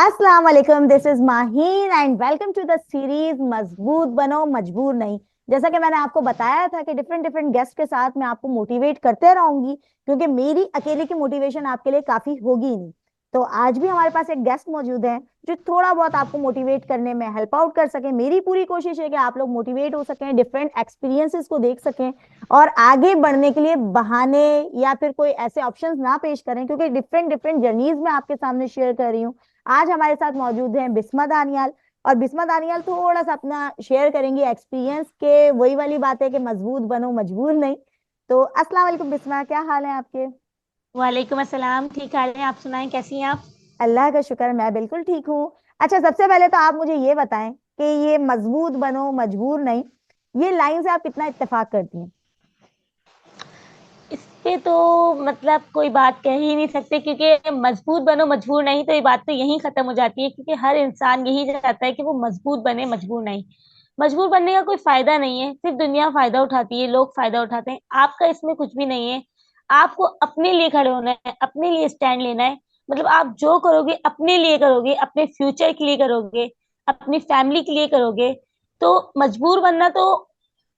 अस्सलाम वालेकुम, this is Maheen and welcome to the series मजबूत बनो मजबूर नहीं। जैसा कि मैंने आपको बताया था कि डिफरेंट डिफरेंट गेस्ट के साथ मैं आपको मोटिवेट करते रहूंगी, क्योंकि मेरी अकेले की मोटिवेशन आपके लिए काफी होगी ही नहीं। तो आज भी हमारे पास एक गेस्ट मौजूद है जो थोड़ा बहुत आपको मोटिवेट करने में हेल्प आउट कर सके। मेरी पूरी कोशिश है कि आप लोग मोटिवेट हो सकें, डिफरेंट एक्सपीरियंसेस को देख सकें और आगे बढ़ने के लिए बहाने या फिर कोई ऐसे ऑप्शंस ना पेश करें, क्योंकि डिफरेंट डिफरेंट जर्नीज मैं आपके सामने शेयर कर रही हूँ। आज हमारे साथ मौजूद हैं बिस्मा दानियाल। और बिस्मा दानियाल थोड़ा सा अपना शेयर करेंगी एक्सपीरियंस के, वही वाली बात है कि मजबूत बनो मजबूर नहीं। तो अस्सलाम वालेकुम बिस्मा, क्या हाल है आपके? वालेकुम अस्सलाम। ठीक हाल है, आप सुनाएं कैसी हैं आप। अल्लाह का शुक्र, मैं बिल्कुल ठीक हूँ। अच्छा, सबसे पहले तो आप मुझे ये बताएं कि ये मजबूत बनो मजबूर नहीं, ये लाइन से आप कितना इत्तेफाक करती हैं? इस पे तो मतलब कोई बात कह ही नहीं सकते, क्योंकि मजबूत बनो मजबूर नहीं, तो ये बात तो यहीं खत्म हो जाती है। क्योंकि हर इंसान यही चाहता है कि वो मजबूत बने, मजबूर नहीं। मजबूर बनने का कोई फायदा नहीं है, सिर्फ दुनिया फायदा उठाती है, लोग फायदा उठाते हैं, आपका इसमें कुछ भी नहीं है। आपको अपने लिए खड़े होना है, अपने लिए स्टैंड लेना है। मतलब आप जो करोगे अपने लिए करोगे, अपने फ्यूचर के लिए करोगे, अपनी फैमिली के लिए करोगे। तो मजबूर बनना तो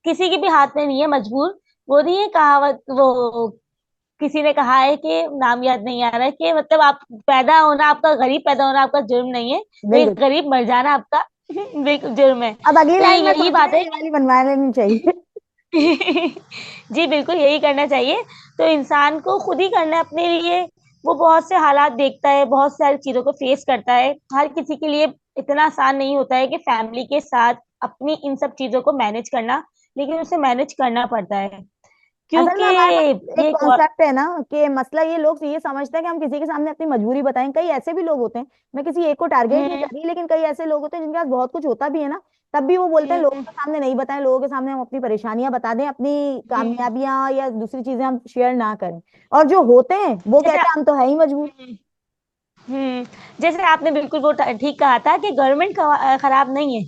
किसी के भी हाथ में नहीं है। मजबूर वो नहीं है कहावत, वो किसी ने कहा है कि नाम याद नहीं आ रहा है, कि मतलब आप पैदा होना, आपका गरीब पैदा होना आपका जुर्म नहीं है, वही बिल्कुल। गरीब मर जाना आपका जुर्म है। अब अगली तो लाइन में यही सोच रही बात हूँ है ये वाली बनवा लेनी चाहिए। जी बिल्कुल यही करना चाहिए। तो इंसान को खुद ही करना है अपने लिए। वो बहुत से हालात देखता है, बहुत सारी चीजों को फेस करता है। हर किसी के लिए इतना आसान नहीं होता है कि फैमिली के साथ अपनी इन सब चीजों को मैनेज करना, लेकिन उसे मैनेज करना पड़ता है। असल में क्योंकि हमारे पास एक ये कॉन्सेप्ट है ना कि मसला ये, लोग ये समझते हैं कि हम किसी के सामने अपनी मजबूरी बताएं। कई ऐसे भी लोग होते हैं, मैं किसी एक को टारगेट नहीं हम्म, कर रही, लेकिन कई ऐसे लोग होते हैं जिनके पास बहुत कुछ होता भी है ना, तब भी वो बोलते हैं लोगों हम्म, के सामने नहीं बताएं, लोगों के सामने हम अपनी परेशानियां बता दें, अपनी हम्म, कामयाबियां या दूसरी चीजें हम शेयर ना करें। और जो होते हैं वो जैसे कहते हैं हम तो है ही मजबूर। हम्म, हम्म, जैसे आपने बिल्कुल वो ठीक कहा था कि गवर्नमेंट खराब नहीं है।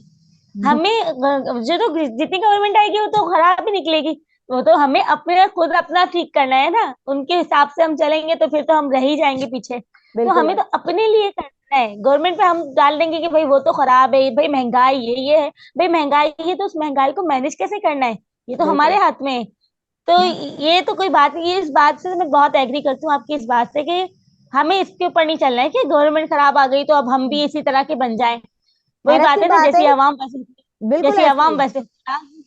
हमें जो तो जितनी गवर्नमेंट आएगी वो तो खराब ही निकलेगी। वो तो हमें अपने खुद अपना ठीक करना है ना, उनके हिसाब से हम चलेंगे तो फिर तो हम रह ही जाएंगे पीछे। तो बिल्कुल हमें है। तो अपने लिए करना है। गवर्नमेंट पे हम डाल देंगे कि भाई वो तो खराब है, भाई महंगाई ये है। भाई महंगाई है तो उस महंगाई को मैनेज कैसे करना है, ये तो हमारे बिल्कुल। हाथ में है। तो ये तो कोई बात नहीं है। इस बात से मैं बहुत एग्री करती हूँ आपकी इस बात से, कि हमें इसके ऊपर नहीं चलना है कि गवर्नमेंट खराब आ गई तो अब हम भी इसी तरह के बन जाएं। वही और बात ऐसी है ना, बात है, जैसी आवाम वैसे, बिल्कुल जैसी ऐसी आवाम है। वैसे।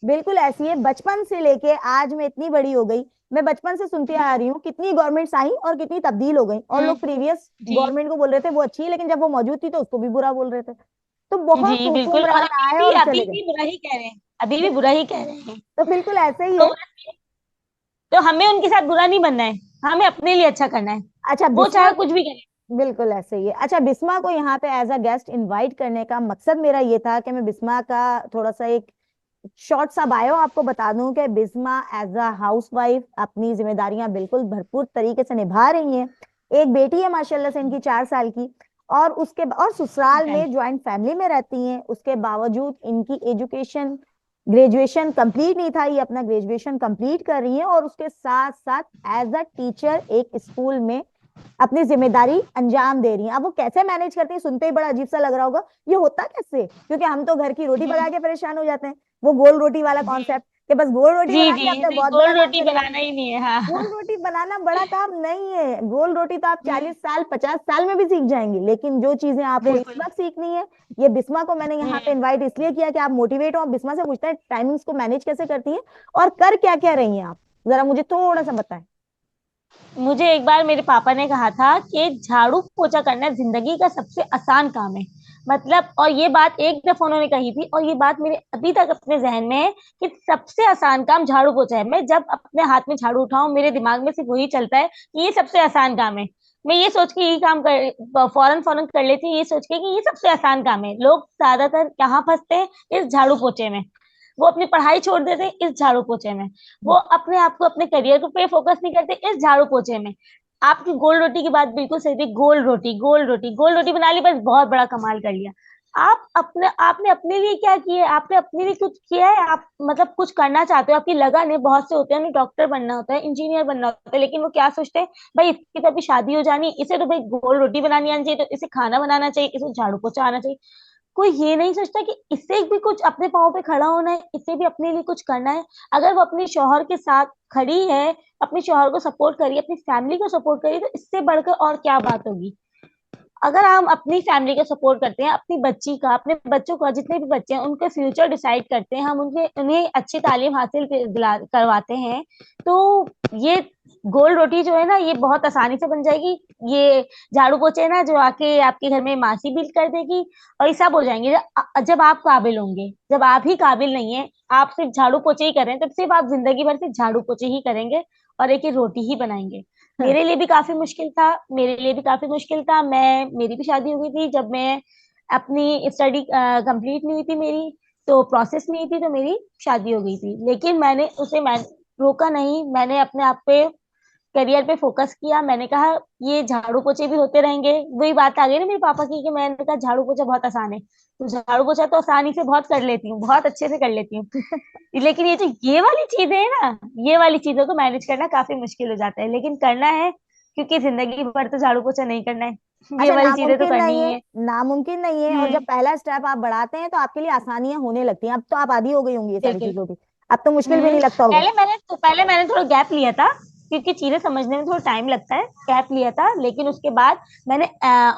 बिल्कुल ऐसी है, बचपन से लेके आज मैं इतनी बड़ी हो गई, मैं बचपन से सुनती आ रही हूँ कितनी गवर्नमेंट्स आई और कितनी तब्दील हो गई, और लोग प्रीवियस जी गवर्नमेंट को बोल रहे थे वो अच्छी है, लेकिन जब वो मौजूद थी तो उसको भी बुरा बोल रहे थे। तो बहुत जी बिल्कुल। और हुक्मरान आए और अभी चले गए। भी बुरा ही कह रहे हैं, अभी भी बुरा बिल्कुल। ही कह रहे हैं। तो बिल्कुल ऐसे ही तो है। तो हमें उनके साथ बुरा नहीं बनना है, हमें अपने लिए अच्छा करना है। अच्छा वो बिस्मा, चाहे कुछ भी करे। बिल्कुल ऐसे ही है। अच्छा, बिस्मा को यहाँ पे एज अ गेस्ट इनवाइट करने का मकसद मेरा ये था कि मैं बिस्मा का थोड़ा सा एक शॉर्ट सा बायो आपको बता दूं कि Bisma as a housewife अपनी जिम्मेदारियां बिल्कुल भरपूर तरीके से निभा रही हैं। एक बेटी है माशाल्लाह से इनकी, 4 साल की। और ससुराल में ज्वाइंट फैमिली में रहती हैं, उसके बावजूद इनकी एजुकेशन, ग्रेजुएशन कंप्लीट नहीं था, ये अपना ग्रेजुएशन कंप्लीट कर रही हैं और उसके साथ साथ एज अ टीचर एक स्कूल में अपनी जिम्मेदारी अंजाम दे रही हैं। अब वो कैसे मैनेज करती हैं सुनते ही बड़ा अजीब सा लग रहा होगा, ये होता कैसे, क्योंकि हम तो घर की रोटी पका के परेशान हो जाते हैं। वो गोल रोटी वाला जी कॉन्सेप्ट कि बस गोल रोटी जी बना जी दी, अब तो जी, बहुत बड़ा गोल काम रोटी चले गए। बनाना ही नहीं है, हाँ हाँ। गोल रोटी बनाना बड़ा काम नहीं है, गोल रोटी तो आप हम्म, 40 साल 50 साल में भी सीख जाएंगे, लेकिन जो चीजें आपको इस बिल्कुल। वक्त सीखनी है, ये बिस्मा को मैंने यहाँ पे हम्म इनवाइट इसलिए किया कि आप मोटिवेट हो। आप बिस्मा से पूछते हैं टाइमिंग्स को मैनेज कैसे करती हैं और कर क्या क्या रही हैं आप, जरा मुझे थोड़ा सा बताएं। मुझे एक बार मेरे पापा ने कहा था कि झाड़ू पोछा करना जिंदगी का सबसे आसान काम है। मतलब, और ये बात एक दफा उन्होंने कही थी, और ये बात मेरे अभी तक अपने जहन में है कि सबसे आसान काम झाड़ू पोछा है। मैं जब अपने हाथ में झाड़ू उठाऊं, मेरे दिमाग में सिर्फ वही चलता है कि ये सबसे आसान काम है। मैं ये सोच के ये काम कर फौरन फौरन कर लेती हूँ, ये सोच के कि ये सबसे आसान काम है। लोग ज्यादातर कहाँ फंसते हैं? इस झाड़ू पोछे में। वो अपनी पढ़ाई छोड़ देते हैं इस झाड़ू पोछे में। वो अपने आप को, अपने करियर को पे फोकस नहीं करते इस झाड़ू पोछे में। आपकी गोल रोटी की बात बिल्कुल सही थी। गोल रोटी, गोल रोटी, गोल रोटी बना ली, बस बहुत बड़ा कमाल कर लिया। आपने अपने लिए क्या किया है? आपने अपने लिए कुछ किया है? आप मतलब कुछ करना चाहते हो, आपकी लगन है, बहुत से होते हैं, उन्हें डॉक्टर बनना होता है, इंजीनियर बनना होता है, लेकिन वो क्या सोचते हैं, भाई इसकी तो अभी शादी हो जानी, इसे तो भाई गोल रोटी बनानी आनी चाहिए, तो इसे खाना बनाना चाहिए, इसे झाड़ू पोछा आना चाहिए। कोई ये नहीं सोचता कि इससे भी कुछ अपने पाँव पे खड़ा होना है, इससे भी अपने लिए कुछ करना है। अगर वो अपने शौहर के साथ खड़ी है, अपने शौहर को सपोर्ट करिए, अपनी फैमिली को सपोर्ट करिए, तो इससे बढ़कर और क्या बात होगी। अगर हम अपनी फैमिली का सपोर्ट करते हैं, अपनी बच्ची का, अपने बच्चों का, जितने भी बच्चे हैं उनके फ्यूचर डिसाइड करते हैं, हम उन्हें अच्छी तालीम हासिल करवाते हैं, तो ये गोल रोटी जो है ना, ये बहुत आसानी से बन जाएगी। ये झाड़ू पोछे है ना, जो आके आपके घर में मासी बिल कर देगी, और ये सब हो जाएंगे जब आप काबिल होंगे। जब आप ही काबिल नहीं है, आप सिर्फ झाड़ू पोछे ही कर रहे हैं, तब सिर्फ आप जिंदगी भर सिर्फ झाड़ू पोछे ही करेंगे और एक ही रोटी ही बनाएंगे। मेरे लिए भी काफी मुश्किल था, मेरी भी शादी हो गई थी जब मैं अपनी स्टडी कंप्लीट नहीं हुई थी मेरी, तो प्रोसेस नहीं थी, तो मेरी शादी हो गई थी। लेकिन मैं रोका नहीं, मैंने अपने आप पे, करियर पे फोकस किया। मैंने कहा ये झाड़ू पोछे भी होते रहेंगे। वही बात आ गई ना मेरे पापा की, कि मैंने कहा झाड़ू पोछा बहुत आसान है, तो झाड़ू पोछा तो आसानी से बहुत कर लेती हूँ, बहुत अच्छे से कर लेती हूँ। लेकिन ये जो ये वाली चीजें है ना, ये वाली चीजों को मैनेज करना काफी मुश्किल हो जाता है, लेकिन करना है, क्योंकि जिंदगी भर तो झाड़ू पोछा नहीं करना है, ये अच्छा, वाली चीजें तो नामुमकिन करनी नहीं ही है, है। नामुमकिन नहीं है, और जब हम्म। पहला स्टेप आप बढ़ाते हैं तो आपके लिए आसानियां होने लगती हैं। अब तो आप आदी हो गई होंगी ये सारी बिल्कुल। चीजों की, अब तो मुश्किल भी नहीं लगता होगा। पहले मैंने थोड़ा गैप लिया था, क्योंकि चीजें समझने में थोड़ा टाइम लगता है, गैप लिया था। लेकिन उसके बाद मैंने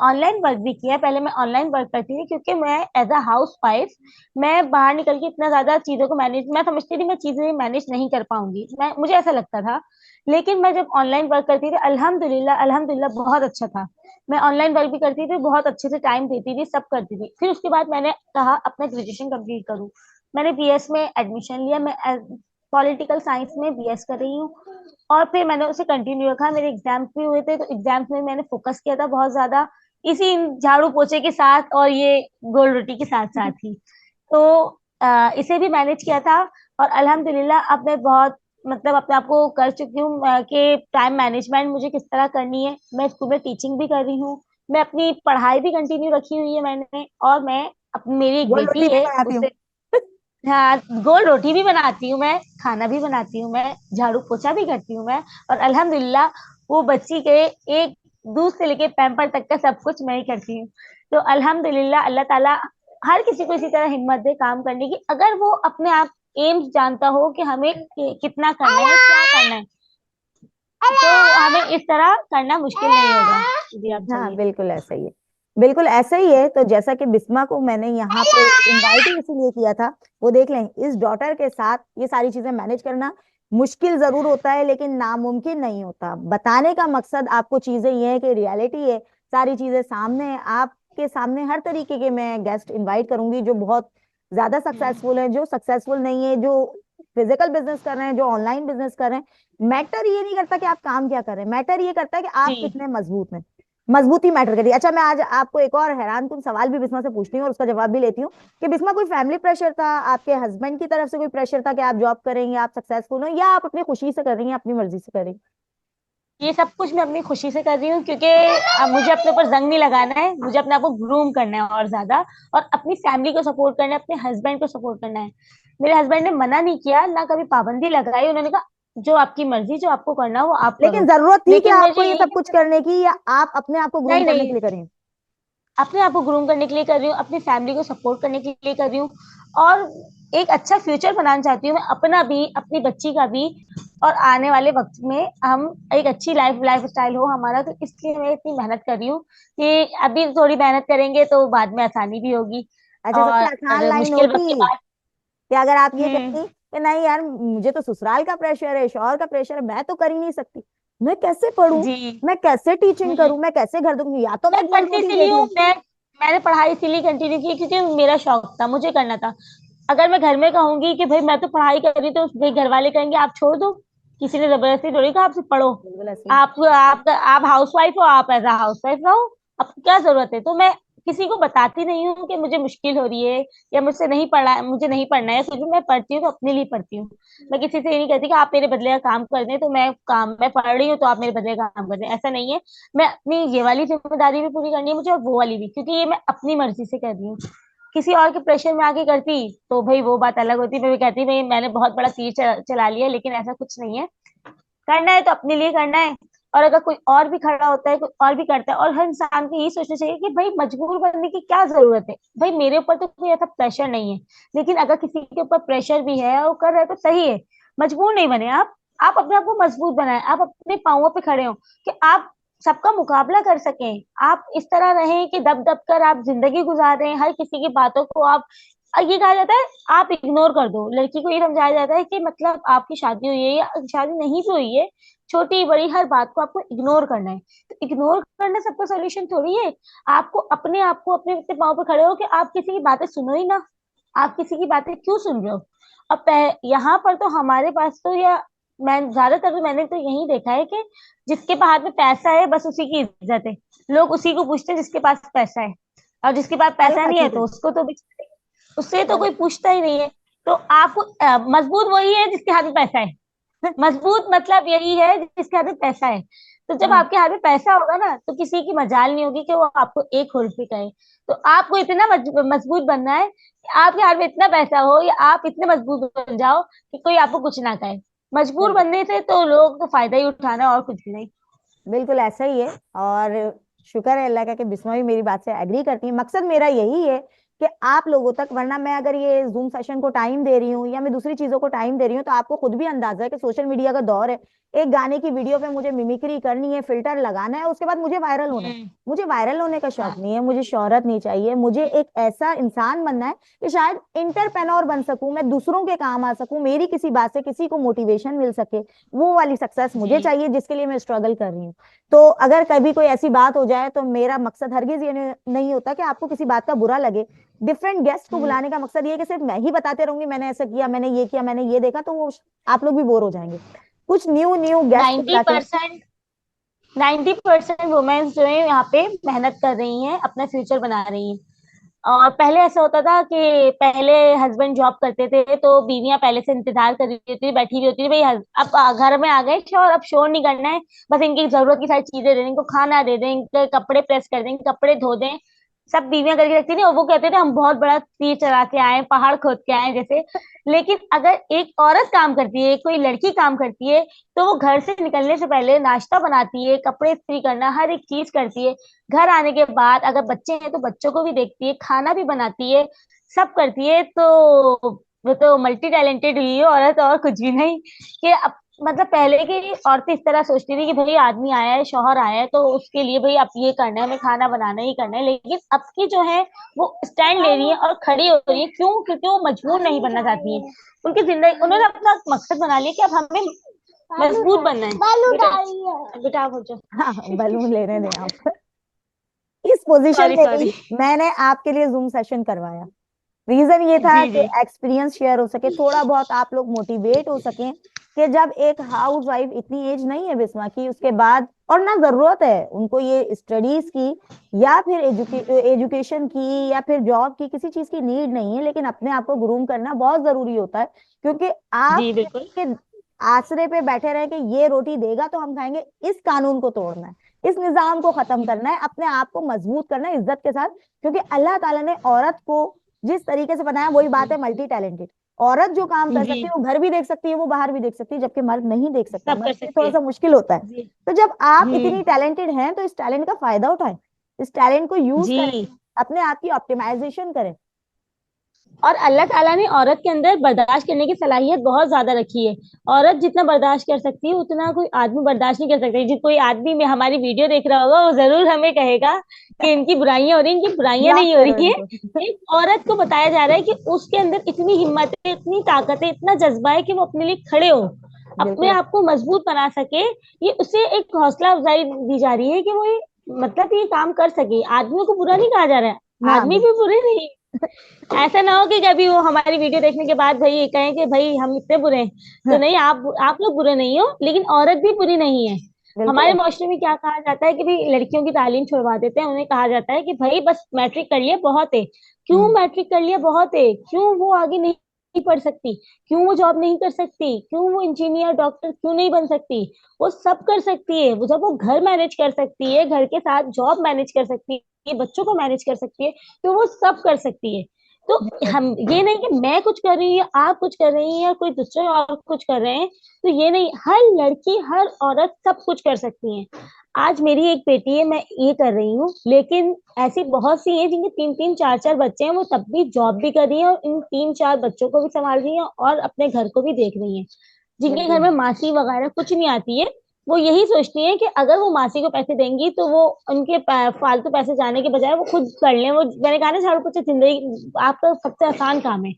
ऑनलाइन वर्क भी किया। पहले मैं ऑनलाइन वर्क करती थी, क्योंकि मैं एज अ हाउस वाइफ, मैं बाहर निकल के इतना ज्यादा चीजों को मैनेज, मैं समझती थी मैं चीजें मैनेज नहीं कर पाऊंगी, मुझे ऐसा लगता था। लेकिन मैं जब ऑनलाइन वर्क करती थी, अल्हम्दुलिल्लाह अल्हम्दुलिल्लाह बहुत अच्छा था। मैं ऑनलाइन वर्क भी करती थी, बहुत अच्छे से टाइम देती थी, सब करती थी। फिर उसके बाद मैंने कहा अपना ग्रेजुएशन कंप्लीट करूँ। मैंने बीएस में एडमिशन लिया, मैं पॉलिटिकल साइंस में बीएस कर रही हूँ। और फिर मैंने उसे कंटिन्यू रखा, मेरे एग्जाम्स भी हुए थे, तो एग्जाम्स में मैंने फोकस किया था बहुत ज्यादा, इसी झाड़ू पोछे के साथ और ये गोल रोटी के साथ साथ ही। तो इसे भी मैनेज किया था। और अल्हम्दुलिल्लाह अब मैं बहुत, मतलब अपने आप को कर चुकी हूँ, कि टाइम मैनेजमेंट मुझे किस तरह करनी है। मैं स्कूल में टीचिंग भी कर रही हूँ, मैं अपनी पढ़ाई भी कंटिन्यू रखी हुई है मैंने, और मैं मेरी एक गोल रोटी बेटी भी है बनाती हूँ। उसे, हाँ, गोल रोटी भी बनाती हूँ मैं, खाना भी बनाती हूँ मैं, झाड़ू पोछा भी करती हूँ मैं। और अल्हम्दुलिल्लाह वो बच्ची के एक दूध से लेके पैम्पर तक का सब कुछ मैं ही करती हूँ। तो अल्हम्दुलिल्लाह अल्लाह ताला हर किसी को इसी तरह हिम्मत दे काम करने की, अगर वो अपने आप एम्स जानता हो कि हमें कितना करना है, क्या करना है, तो हमें इस तरह करना मुश्किल नहीं होगा। जी आप हाँ, चाहिए। बिल्कुल ऐसा ही है, बिल्कुल ऐसा ही है। तो जैसा कि बिस्मा को मैंने यहाँ पे इनवाइट ही इसीलिए किया था, वो देख लें, इस डॉटर के साथ ये सारी चीजें मैनेज करना मुश्किल जरूर होता है, लेकिन नामुमकिन नहीं होता। बताने का मकसद आपको चीजें ये है कि रियलिटी है, सारी चीजें सामने है, आपके सामने हर तरीके के मैं गेस्ट इनवाइट करूंगी जो बहुत ज्यादा सक्सेसफुल है, जो सक्सेसफुल नहीं है, जो फिजिकल बिजनेस कर रहे हैं, जो ऑनलाइन बिजनेस कर रहे हैं। मैटर ये नहीं करता कि आप काम क्या कर रहे हैं, मैटर ये करता है कि आप जी। कितने मजबूत हैं। मजबूती मैटर करती है। अच्छा, मैं आज आपको एक और हैरानकुन सवाल भी बिस्मा से पूछती हूँ और उसका जवाब भी लेती हूँ कि बिस्मा, कोई फैमिली प्रेशर था, आपके हस्बैंड की तरफ से कोई प्रेशर था कि आप जॉब करेंगे, आप सक्सेसफुल हो, या आप अपनी खुशी से कर रही हैं, अपनी मर्जी से कर रही हैं? ये सब कुछ मैं अपनी खुशी से कर रही हूँ, क्योंकि अब मुझे अपने ऊपर जंग नहीं लगाना है, मुझे अपने आप को ग्रूम करना है और ज्यादा, और अपनी फैमिली को सपोर्ट करना है, अपने हस्बैंड को सपोर्ट करना है। मेरे हस्बैंड ने मना नहीं किया, ना कभी पाबंदी लगाई, उन्होंने कहा जो आपकी मर्जी, जो आपको करना हो वो आप लेकिन करो। जरूरत थी कि लेकिन आपको मुझे ये यही सब कुछ करने की, या आप अपने आप को ग्रूम नहीं करने के नहीं, लिए करें? अपने आप को ग्रूम करने के लिए कर रही हूँ, अपनी फैमिली को सपोर्ट करने के लिए कर रही हूँ, और एक अच्छा फ्यूचर बनाना चाहती हूँ मैं, अपना भी, अपनी बच्ची का भी। और आने वाले वक्त में हम एक अच्छी लाइफ स्टाइल हो हमारा, तो इसलिए मैं इतनी मेहनत कर रही हूँ कि अभी थोड़ी मेहनत करेंगे तो बाद में आसानी भी होगी। अच्छा, सबसे आसान और लाइन मुश्किल वक्त के होती बाद। कि अगर आप ये हम्म। कहती कि नहीं यार, मुझे तो ससुराल का प्रेशर है, शौहर का प्रेशर है, मैं तो कर ही नहीं सकती, मैं कैसे पढूं, जी। मैं कैसे टीचिंग हम्म। करूं, मैं कैसे घर दूंगी, या तो मैं मैं गोल पढ़ती रोटी इसीलिए देख हूँ, लूं। मैंने पढ़ाई इसीलिए कंटिन्यू की, क्योंकि मेरा शौक था, मुझे करना था। अगर मैं घर में कहूंगी कि भाई मैं तो पढ़ाई कर रही, तो भाई घर वाले कहेंगे आप छोड़ दो, किसी ने जबरदस्ती थोड़ी कहा आपसे पढ़ो। बिल्कुल ऐसे ही। आप हाउस वाइफ हो, आप एज अ हाउस वाइफ रहो, अब क्या जरूरत है। तो मैं किसी को बताती नहीं हूँ कि मुझे मुश्किल हो रही है या मुझसे नहीं पढ़ा, मुझे नहीं पढ़ना है, कुछ भी मैं पढ़ती हूँ तो अपने लिए पढ़ती हूँ। मैं किसी से ये नहीं कहती कि आप मेरे बदले का काम कर दें, तो मैं पढ़ रही हूँ तो आप मेरे बदले का काम कर दें, ऐसा नहीं है। मैं अपनी ये वाली जिम्मेदारी भी पूरी करनी है मुझे और वो वाली भी, क्योंकि ये मैं अपनी मर्जी से कर रही हूँ। किसी और के प्रेशर में आके करती तो भाई वो बात अलग होती, मैं भी कहती भाई मैंने बहुत बड़ा तीर चला लिया, लेकिन ऐसा कुछ नहीं है। करना है तो अपने लिए करना है। और अगर कोई और भी खड़ा होता है, कोई और भी करता है, और हर इंसान को यही सोचना चाहिए कि भाई मजबूर बनने की क्या जरूरत है। भाई मेरे ऊपर तो कोई ऐसा प्रेशर नहीं है, लेकिन अगर किसी के ऊपर प्रेशर भी है और वो कर रहा है तो सही है। मजबूर नहीं बने आप अपने आप को मजबूत बनाए, आप अपने पांवों पे खड़े हो कि आप सबका मुकाबला कर सकें। आप इस तरह रहें कि दब दब कर आप जिंदगी गुजार रहे हैं, हर किसी की बातों को आप, ये कहा जाता है आप इग्नोर कर दो। लड़की को ये समझाया जाता है कि मतलब आपकी शादी हुई है या शादी नहीं भी हुई है, छोटी बड़ी हर बात को आपको इग्नोर करना है। तो इग्नोर करना सबका सोल्यूशन थोड़ी है। आपको अपने आप को अपने अपने पाँव पर खड़े हो कि आप किसी की बातें सुनो ही ना। आप किसी की बातें क्यों सुन रहे हो? अब यहाँ पर तो हमारे पास तो, या मैं ज्यादातर तो मैंने तो यही देखा है कि जिसके हाथ में पैसा है बस उसी की इज्जत है। लोग उसी को पूछते हैं जिसके पास पैसा है, और जिसके पास पैसा गलत नहीं है तो हकीकत। उसको तो उससे तो कोई गलत। पूछता ही नहीं है। तो आपको मजबूत वही है जिसके हाथ में पैसा है। मजबूत मतलब यही है जिसके हाथ में पैसा है। तो जब हाँ, आपके हाथ में पैसा होगा ना तो किसी की मजाल नहीं होगी कि वो आपको एक रुपये कहे। तो आपको इतना मजबूत बनना है कि आपके हाथ में इतना पैसा हो या आप इतने मजबूत बन जाओ कि कोई आपको कुछ ना कहे। मजबूर बिल्कुल। बनने से तो लोग तो फायदा ही उठाना है और कुछ भी नहीं। बिल्कुल ऐसा ही है। और शुक्र है अल्लाह का कि बिस्मा भी मेरी बात से एग्री करती है। मकसद मेरा यही है कि आप लोगों तक, वरना मैं अगर ये जूम सेशन को टाइम दे रही हूँ या मैं दूसरी चीजों को टाइम दे रही हूँ, तो आपको खुद भी अंदाजा है कि सोशल मीडिया का दौर है। एक गाने की वीडियो पे मुझे मिमिक्री करनी है, फिल्टर लगाना है, उसके बाद मुझे वायरल होना है। हम्म। मुझे वायरल होने का शौक हाँ। नहीं है, मुझे शोहरत नहीं चाहिए, मुझे एक ऐसा इंसान बनना है कि शायद इंटरप्रेन्योर बन सकूं, मैं दूसरों के काम आ सकूं, मेरी किसी बात से किसी को मोटिवेशन मिल सके। वो वाली सक्सेस मुझे जी। चाहिए जिसके लिए मैं स्ट्रगल कर रही हूँ। तो अगर कभी कोई ऐसी बात हो जाए तो मेरा मकसद हरगिज ये नहीं होता कि आपको किसी बात का बुरा लगे। डिफरेंट गेस्ट को हम्म। बुलाने का मकसद ये है कि सिर्फ मैं ही बताते रहूंगी मैंने ऐसा किया, मैंने ये किया, मैंने ये देखा, तो वो आप लोग भी बोर हो जाएंगे। कुछ न्यू न्यू गेस्ट को नाइन्टी बुला के। परसेंट 90% वुमेन्स जो है यहाँ पे मेहनत कर रही हैं, अपना फ्यूचर बना रही हैं। और पहले ऐसा होता था कि पहले हस्बैंड जॉब करते थे तो बीवियां पहले से इंतजार कर रही होती थी, बैठी हुई होती थी, भाई अब घर में आ गए शोर, अब शोर नहीं करना है, बस इनकी जरूरत की सारी चीजें दे दें, इनको खाना दे दें, इनके कपड़े प्रेस कर दें, कपड़े धो दें। सब बीवियां करके रखती थी और वो कहते थे हम बहुत बड़ा तीर चला के आए, पहाड़ खोद के आए जैसे। लेकिन अगर एक औरत काम करती है, कोई लड़की काम करती है, तो वो घर से निकलने से पहले नाश्ता बनाती है, कपड़े इस्त्री करना, हर एक चीज करती है। घर आने के बाद अगर बच्चे हैं तो बच्चों को भी देखती है, खाना भी बनाती है, सब करती है। तो वो तो मल्टी टैलेंटेड हुई है औरत, और कुछ भी नहीं। कि अब मतलब पहले की औरतें इस तरह सोचती थी कि भाई आदमी आया है, शौहर आया है, तो उसके लिए भाई अब ये करना है, हमें खाना बनाना ही करना है। लेकिन अब की जो है वो स्टैंड ले रही है और खड़ी हो रही है। क्यों? क्योंकि वो मजबूर नहीं बनना चाहती है। उनकी जिंदगी उन्होंने अपना मकसद बना लिया कि अब हमें मजबूत बनना है। बेटा बेटा आप हो जाओ। हाँ, बलून लेने दें आप। इस पोजीशन सॉरी में भी सॉरी। मैंने आपके लिए जूम सेशन करवाया। रीजन ये था जी कि जी। एक्सपीरियंस शेयर हो सके, थोड़ा बहुत आप लोग मोटिवेट हो सकें कि जब एक हाउस वाइफ, इतनी एज नहीं है बिस्मा की, उसके बाद और ना जरूरत है उनको ये स्टडीज की या फिर एजुकेशन की या फिर जॉब की, किसी चीज की नीड नहीं है, लेकिन अपने आप को ग्रूम करना बहुत जरूरी होता है। क्योंकि आप जी बिल्कुल। के आसरे पे बैठे रहे कि ये रोटी देगा तो हम खाएंगे, इस कानून को तोड़ना है, इस निजाम को खत्म करना है, अपने आप को मजबूत करना है इज्जत के साथ। क्योंकि अल्लाह ताला ने औरत को जिस तरीके से बनाया, वही बात है मल्टी टैलेंटेड। औरत जो काम कर सकती जी है वो घर भी देख सकती है, वो बाहर भी देख सकती है, जबकि मर्द नहीं देख सकता, सब मर्द कर के लिए सकती थोड़ा है। सा मुश्किल होता है। जी। तो जब आप हम्म। इतनी टैलेंटेड हैं तो इस टैलेंट का फायदा उठाएं, इस टैलेंट को यूज करें, जी। अपने आप की ऑप्टिमाइजेशन करें। और अल्लाह ताला ने औरत के अंदर बर्दाश्त करने की सलाहियत बहुत ज्यादा रखी है। औरत जितना बर्दाश्त कर सकती है उतना कोई आदमी बर्दाश्त नहीं कर सकता। जिस कोई आदमी में हमारी वीडियो देख रहा होगा वो जरूर हमें कहेगा कि इनकी बुराइयां हो रही, इनकी बुराइयां ब्लॉक नहीं हो करो रही है। इनको। एक औरत को बताया जा रहा है कि उसके अंदर इतनी हिम्मत है, इतनी ताकत है, इतना जज्बा है कि वो अपने लिए खड़े हो, अपने बिल्कुल। आप को मजबूत बना सके। ये उसे एक हौसला अफजाई दी जा रही है कि वो ये मतलब ये काम कर सके। आदमियों को बुरा नहीं कहा जा रहा है, ना आदमी भी बिल्कुल। बुरे नहीं। ऐसा ना हो कि कभी वो हमारी वीडियो देखने के बाद भाई ये कहें कि भाई हम इतने बुरे हैं। तो नहीं, आप लोग बुरे नहीं हो, लेकिन औरत भी बुरी नहीं है। हमारे बिल्कुल। माशरे में क्या कहा जाता है कि भाई लड़कियों की तालीम छुड़वा देते हैं, उन्हें कहा जाता है कि भाई बस मैट्रिक कर लिया बहुत है। क्यों हम्म। मैट्रिक कर लिया बहुत है? क्यों वो आगे नहीं पढ़ सकती? क्यों वो जॉब नहीं कर सकती? क्यों वो इंजीनियर डॉक्टर क्यों नहीं बन सकती? वो सब कर सकती है। वो जब वो घर मैनेज कर सकती है, घर के साथ जॉब मैनेज कर सकती है, बच्चों को मैनेज कर सकती है, तो वो सब कर सकती है। तो बिल्कुल। हम ये नहीं कि मैं कुछ कर रही हूँ या आप कुछ कर रही हैं या कोई दूसरे और कुछ कर रहे हैं, तो ये नहीं, हर लड़की हर औरत सब कुछ कर सकती है। आज मेरी एक बेटी है, मैं ये कर रही हूँ, लेकिन ऐसी बहुत सी हैं जिनके तीन तीन चार चार बच्चे हैं, वो तब भी जॉब भी कर रही है और इन तीन चार बच्चों को भी संभाल रही है और अपने घर को भी देख रही है। जिनके घर बिल्कुल। में मासी वगैरह कुछ नहीं आती है, वो यही सोचती है कि अगर वो मासी को पैसे देंगी तो वो उनके फालतू पैसे जाने के बजाय वो खुद कर लें। वो मैंने कहा ना, झाड़ू पोछा जिंदगी आपका सबसे आसान काम है,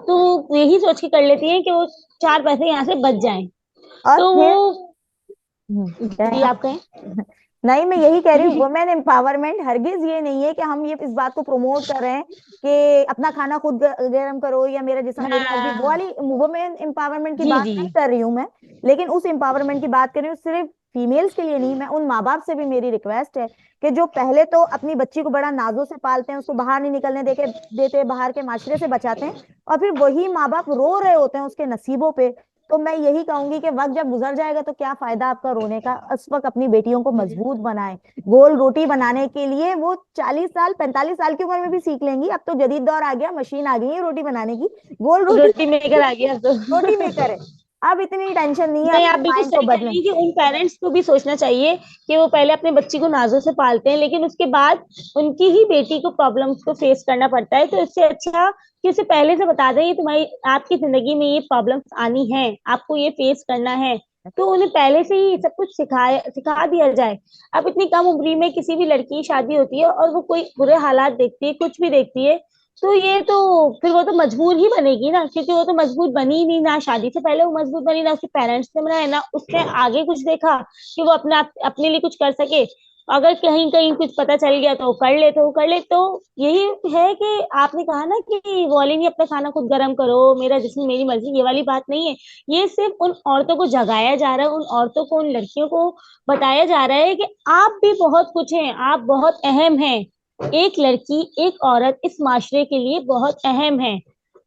तो वो यही सोच के कर लेती है कि वो चार पैसे यहाँ से बच जाएं। और तो फिर वो, क्या है जी आप? आप कहें। नहीं, मैं यही कह रही हूँ, वुमेन एम्पावरमेंट हरगिज ये नहीं है कि हम ये इस बात को प्रमोट कर रहे हैं कि अपना खाना खुद गर्म करो या मेरा जिस्म मेरी मर्जी, वो हाँ, वाली वुमेन एम्पावरमेंट की जी बात जी। नहीं कर रही हूँ मैं। लेकिन उस एम्पावरमेंट की बात कर रही हूँ, सिर्फ फीमेल्स के लिए नहीं। मैं उन माँ बाप से भी मेरी रिक्वेस्ट है कि जो पहले तो अपनी बच्ची को बड़ा नाजों से पालते हैं, उसको बाहर नहीं निकलने देते, बाहर के माशरे से बचाते हैं, और फिर वही माँ बाप रो रहे होते हैं उसके नसीबों पे। तो मैं यही कहूंगी कि वक्त जब गुजर जाएगा तो क्या फायदा आपका रोने का। इस वक्त अपनी बेटियों को मजबूत बनाएं। गोल रोटी बनाने के लिए वो 40 साल 45 साल की उम्र में भी सीख लेंगी। अब तो जदीद दौर आ गया, मशीन आ गई है रोटी बनाने की। गोल रोटी रोटी मेकर आ गया तो। रोटी मेकर है। अब इतनी टेंशन नहीं है, नहीं, अपने आप बिल्कुल माइंड को सही कह बदलें। रही हैं कि उन पेरेंट्स को भी सोचना चाहिए कि वो पहले अपने बच्ची को नाजों से पालते हैं, लेकिन उसके बाद उनकी ही बेटी को प्रॉब्लम्स को फेस करना पड़ता है। तो इससे अच्छा कि उसे पहले से बता दें, ये तुम्हारी आपकी जिंदगी में ये प्रॉब्लम्स आनी है, आपको ये फेस करना है। तो उन्हें पहले से ही सब कुछ सिखा दिया जाए। अब इतनी कम उम्र में किसी भी लड़की की शादी होती है और वो कोई बुरे हालात देखती है, कुछ भी देखती है, तो ये तो फिर वो तो मजबूर ही बनेगी ना, क्योंकि वो तो मजबूर बनी ही नहीं। ना शादी से पहले वो मजबूर बनी, ना उसके पेरेंट्स ने बनाया, ना उसने आगे कुछ देखा कि वो अपने लिए कुछ कर सके। अगर कहीं कहीं कुछ पता चल गया तो वो कर ले, तो वो कर ले। तो यही है कि आपने कहा ना कि बोले नहीं अपना खाना खुद गर्म करो, मेरा जिस्म मेरी मर्जी, ये वाली बात नहीं है। ये सिर्फ उन औरतों को जगाया जा रहा है, उन औरतों को, उन लड़कियों को बताया जा रहा है कि आप भी बहुत कुछ हैं, आप बहुत अहम हैं। एक लड़की, एक औरत इस माशरे के लिए बहुत अहम है।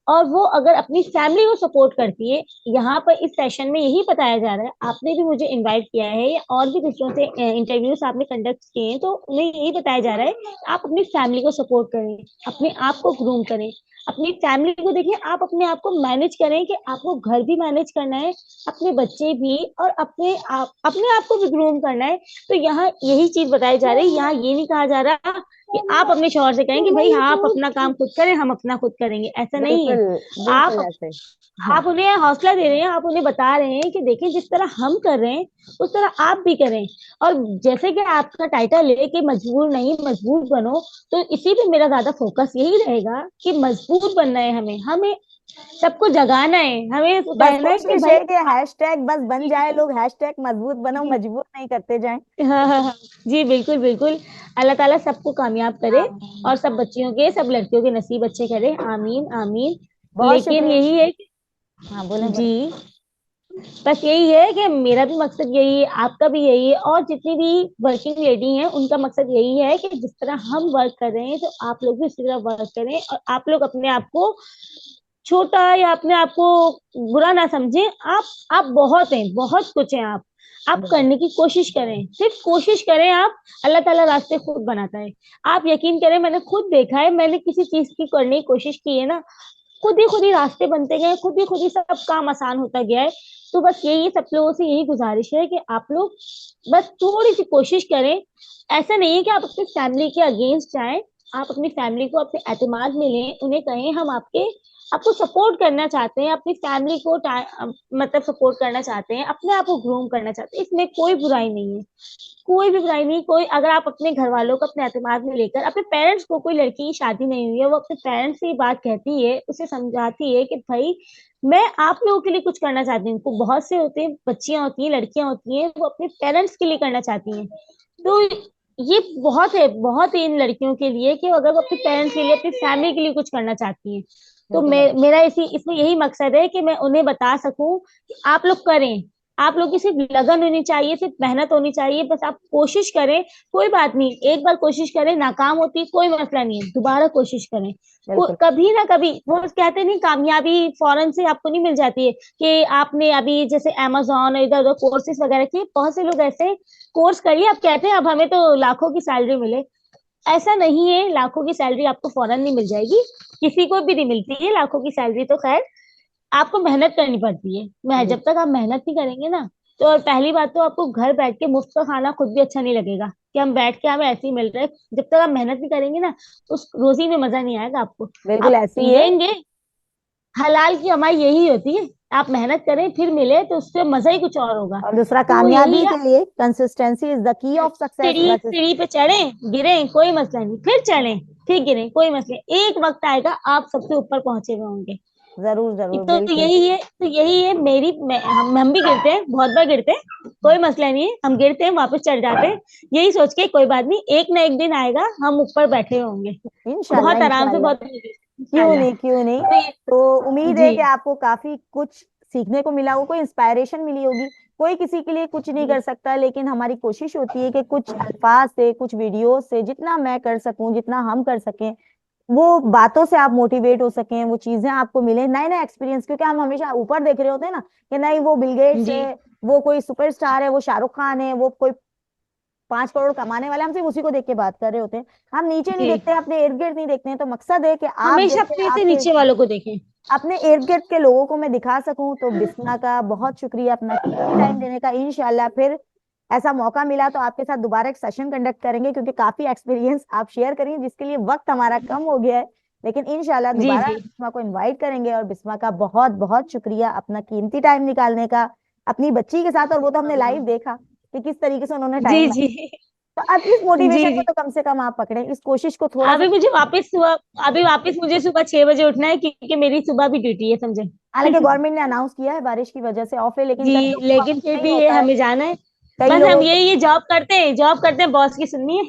और वो अगर अपनी फैमिली को सपोर्ट करती है, यहाँ पर इस सेशन में यही बताया जा रहा है। आपने भी मुझे इनवाइट किया है या और भी दूसरों से इंटरव्यूज आपने कंडक्ट किए हैं, तो उन्हें यही बताया जा रहा है कि आप अपनी फैमिली को सपोर्ट करें, अपने आप को ग्रूम करें, अपनी फैमिली को देखिए, आप अपने आप को मैनेज करें कि आपको घर भी मैनेज करना है, अपने बच्चे भी, और अपने आप को भी ग्रूम करना है। तो यहाँ यही चीज बताई जा रही है। यहाँ ये नहीं कहा जा रहा कि आप अपने शौहर से कहें कि भाई हाँ आप अपना काम खुद करें, हम अपना खुद करेंगे, ऐसा नहीं है। बिल्कुल। बिल्कुल आप ऐसे। आप उन्हें हौसला दे रहे हैं, आप उन्हें बता रहे हैं कि देखिए जिस तरह हम कर रहे हैं उस तरह आप भी करें। और जैसे कि आपका टाइटल है कि मजबूर नहीं मजबूत बनो, तो इसी पे मेरा ज्यादा फोकस यही रहेगा कि मजबूत बनना है, हमें हमें सबको जगाना है, हमें बस कहना है कि कोशिश भाई है कि हैशटैग बस बन जाए, लोग हैशटैग मजबूत बनो, मजबूत नहीं करते जाएं। हाँ हाँ हाँ, जी बिल्कुल बिल्कुल। अल्लाह ताला सबको कामयाब करे आमीन। और सब बच्चियों के, सब लड़कियों के नसीब अच्छे करे, आमीन आमीन। बहुत लेकिन शुक्रिया। यही है हाँ, बोले जी, बोले। बस यही है कि मेरा भी मकसद यही है, आपका भी यही है, और जितनी भी वर्किंग लेडी हैं उनका मकसद यही है कि जिस तरह हम वर्क कर रहे हैं तो आप लोग भी उसी तरह वर्क करें, और आप लोग अपने आप को छोटा या अपने आप को बुरा ना समझें। आप बहुत हैं, बहुत कुछ हैं आप बिल्कुल। करने की कोशिश करें, सिर्फ कोशिश करें आप। अल्लाह ताला रास्ते खुद बनाता है। आप यकीन करें, मैंने खुद देखा है, मैंने किसी चीज की करने की कोशिश की है ना, खुद ही रास्ते बनते गए, खुद ही सब काम आसान होता गया है। तो बस यही सब लोगों से यही गुजारिश है कि आप लोग बस थोड़ी सी कोशिश करें। ऐसा नहीं है कि आप अपनी फैमिली के अगेंस्ट जाएं, आप अपनी फैमिली को अपने एतमाद में लें, उन्हें कहें हम आपको सपोर्ट करना चाहते हैं, अपनी फैमिली को मतलब सपोर्ट करना चाहते हैं, अपने आप को ग्रूम करना चाहते हैं, इसमें कोई बुराई नहीं है। कोई भी बुराई नहीं। कोई अगर आप अपने घर वालों को अपने एतमाद में लेकर, अपने पेरेंट्स को, कोई लड़की की शादी नहीं हुई है, वो अपने पेरेंट्स से ये बात कहती है, उसे समझाती है कि भाई मैं आप लोगों के लिए कुछ करना चाहती हूँ। को बहुत से होते हैं, बच्चियां होती हैं, लड़कियां होती हैं, वो अपने पेरेंट्स के लिए करना चाहती हैं। तो ये बहुत है इन लड़कियों के लिए कि अगर वो अपने पेरेंट्स के लिए, अपनी फैमिली के लिए कुछ करना चाहती हैं, तो बिल्कुल है। मेरा इसी इसमें यही मकसद है कि मैं उन्हें बता सकूं कि आप लोग करें, आप लोग की सिर्फ लगन होनी चाहिए, सिर्फ मेहनत होनी चाहिए, बस आप कोशिश करें। कोई बात नहीं, एक बार कोशिश करें, नाकाम होती है कोई मसला नहीं है, दोबारा कोशिश करें। बिल्कुल। कभी ना कभी वो कहते नहीं, कामयाबी फौरन से आपको नहीं मिल जाती है कि आपने अभी जैसे अमेजोन और इधर उधर कोर्सेज वगैरह किए, बहुत से लोग ऐसे कोर्स करिए, अब कहते हैं अब हमें तो लाखों की सैलरी मिले। ऐसा नहीं है, लाखों की सैलरी आपको फौरन नहीं मिल जाएगी, किसी को भी नहीं मिलती है लाखों की सैलरी, तो खैर आपको मेहनत करनी पड़ती है। मैं जी। जब तक आप मेहनत नहीं करेंगे ना, तो और पहली बात तो आपको घर बैठ के मुफ्त का खाना खुद भी अच्छा नहीं लगेगा कि हम बैठ के हमें ऐसे ही मिल रहा है। जब तक आप मेहनत नहीं करेंगे ना, उस रोजी में मजा नहीं आएगा आपको। बिल्कुल आप ऐसे ही है। लेंगे, हलाल की कमाई यही होती है, आप मेहनत करें फिर मिले तो उससे मजा ही कुछ और होगा। और दूसरा, तो यही कामयाबी है, के लिए consistency is the key of success. सीढ़ी बस सीढ़ी पे चढ़े, गिरे कोई मसला नहीं, फिर चढ़े, फिर गिरे कोई मसला नहीं। एक वक्त आएगा आप सबसे ऊपर पहुंचे हुए होंगे। जरूर जरूर, तो बिल्कुल। यही है, तो यही है मेरी हम भी गिरते हैं, बहुत बार गिरते हैं, कोई मसला नहीं है, हम गिरते हैं वापस चढ़ जाते हैं। यही सोच के कोई बात नहीं, एक ना एक दिन आएगा हम ऊपर बैठे होंगे, इंशाल्लाह बहुत आराम से, इंशाल्लाह। बहुत क्यों इंशाल्लाह। नहीं, क्यों नहीं। तो तो उम्मीद है जी कि आपको काफी कुछ सीखने को मिला होगा, कोई इंस्पायरेशन मिली होगी। कोई किसी के लिए कुछ नहीं कर जी सकता, लेकिन हमारी कोशिश होती है कि कुछ अल्फाज से, कुछ वीडियो से, जितना मैं कर सकूं, जितना हम कर सकें, वो बातों से आप मोटिवेट हो सकें, वो चीजें आपको मिले, नए नए एक्सपीरियंस। क्योंकि हम हमेशा ऊपर देख रहे होते हैं ना, कि नहीं वो बिल गेट्स जी है, वो कोई सुपरस्टार है, वो शाहरुख खान है, वो कोई 5 करोड़ कमाने वाला, हम सिर्फ उसी को देख के बात कर रहे होते हैं। हम नीचे नहीं जी, देखते, अपने इर्द गिर्द नहीं देखते हैं। तो मकसद है कि आप हमेशा जैसे अपने से आपके नीचे वालों को देखें। अपने इर्द गिर्द के लोगों को मैं दिखा सकूं। तो बिस्मा का बहुत शुक्रिया अपना कीमती टाइम देने का। इंशाल्लाह फिर ऐसा मौका मिला तो आपके साथ दोबारा एक सेशन कंडक्ट करेंगे, क्योंकि काफी एक्सपीरियंस आप शेयर करेंगे, जिसके लिए वक्त हमारा कम हो गया है। लेकिन इंशाल्लाह जी दोबारा जी बिस्मा को इनवाइट करेंगे। और बिस्मा का बहुत बहुत शुक्रिया अपना कीमती टाइम निकालने का अपनी बच्ची के साथ। और वो तो हमने लाइव देखा कि किस तरीके से उन्होंने जी टाइम। जी तो अब इस जी मोटिवेशन को जी। तो कम से कम आप पकड़ें, इस कोशिश को थोड़ा सा। अभी वापस मुझे सुबह 6 बजे उठना है, क्योंकि मेरी सुबह भी ड्यूटी है, समझे। हालांकि गवर्नमेंट ने अनाउंस किया है बारिश की वजह से ऑफ है, लेकिन जी, कई लोगों को लेकिन ऑफ फिर नहीं भी ये होता है। हमें जाना है। कई बस हम लोगों को ये जॉब करते हैं, बॉस की सुननी है।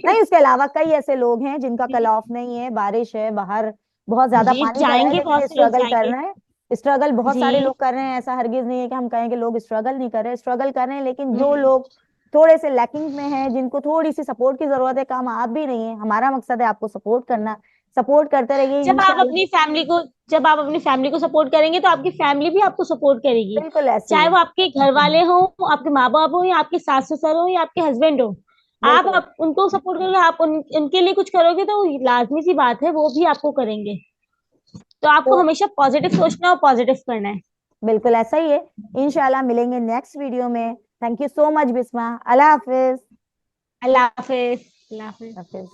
नहीं। उसके अलावा कई ऐसे लोग हैं जिनका कल ऑफ नहीं है, बारिश है बाहर, बहुत ज्यादा जी पानी भरा है, जाएंगे, लेकिन बहुत ये से लोग स्ट्रगल कर जाएंगे। रहे हैं। स्ट्रगल बहुत सारे जी लोग कर रहे हैं, ऐसा हरगिज नहीं है कि हम कहें कि लोग स्ट्रगल नहीं कर रहे, स्ट्रगल कर रहे हैं। लेकिन जो लोग थोड़े से लैकिंग में हैं, जिनको थोड़ी सी सपोर्ट की जरूरत है, काम आप भी नहीं है, हमारा मकसद है आपको सपोर्ट करना। सपोर्ट करते रहिए जब आप इंशाल्लाह। अपनी फैमिली को जब आप अपनी फैमिली को सपोर्ट करेंगे, तो आपकी फैमिली भी आपको सपोर्ट करेगी। बिल्कुल ऐसे ही चाहे है। वो आपके घर वाले हों, आपके माँ बाप हो, या आपके सास ससुर हो, या आपके हस्बैंड हो। बिल्कुल आप उनको सपोर्ट करोगे, आप उनके लिए कुछ करोगे, तो लाजमी सी बात है वो भी आपको करेंगे। तो आपको तो हमेशा पॉजिटिव सोचना और पॉजिटिव करना है। बिल्कुल ऐसा ही है। इंशाल्लाह मिलेंगे नेक्स्ट वीडियो में। Thank you so much Bisma. अल्लाह हाफिज। अल्लाह हाफिज। अल्लाह हाफिज। हाफिज।